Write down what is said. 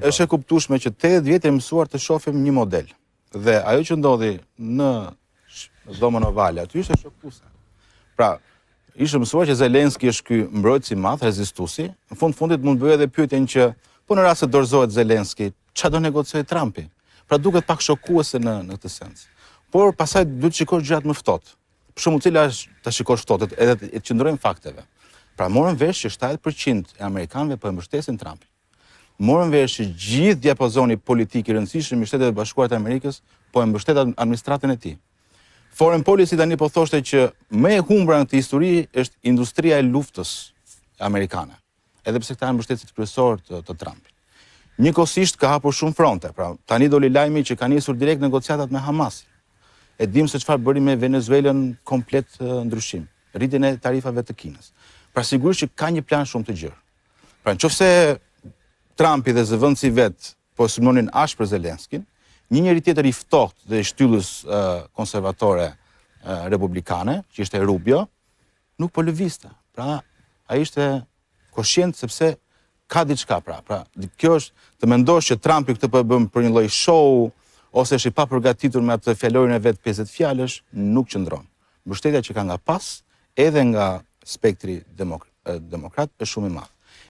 Është e kuptueshme që 80 vjet e mësuar të shohim një model. Dhe ajo që ndodhi në dhomën ovale aty ishte shoktuese. Pra, ishte mësuar që Zelenski është ky mbrojtës i madh, rezistuesi. Në fundit mund të bëjë edhe pyetjen që po në rast se dorëzohet Zelenski, çfarë do negociojë Trumpi? Pra duket pak shokuese në këtë sens. Por pastaj duhet të shikosh gjërat më ftohtë. Për shembull, cila është ta shikosh ftohtë edhe të qëndrojmë fakteve. Pra morën vesh që 70% e amerikanëve po e mbështesin Trumpin. Morën vesh që gjithë diapazoni politik i rëndësishëm i Shtetet e Bashkuara të Amerikës po e mbështet administratën e tij. Foreign policy tani po thoshte që më e humbra në këtë histori është industria e luftës amerikane. Edhe pse këta janë mbështetësit kryesor të Trumpit. Njëkohësisht ka hapur shumë fronte. Pra, tani doli lajmi që ka nisur direkt negociatat me Hamasin. E dim se çfarë bëri me Venezuelën komplet ndryshim. Rritjen e tarifave të Kinës. Pra sigurisht që ka një plan shumë të gjerë. Pra nëse Trumpi dhe zëvendësi vet po sulmonin ashpër Zelenskin, një njeri tjetër i ftohtë dhe i shtyllës konservatore republikane, që ishte Rubio, nuk po lëvizte. Pra, ai ishte koshient sepse ka diçka pra. Pra, kjo është të mendosh që Trumpi këtë po e bën për një lloj show ose është i papërgatitur me atë fjalorin e vet 50 fjalësh, nuk qëndron. Mbështetja që ka nga pas edhe nga spektri demokrat është shumë i madh.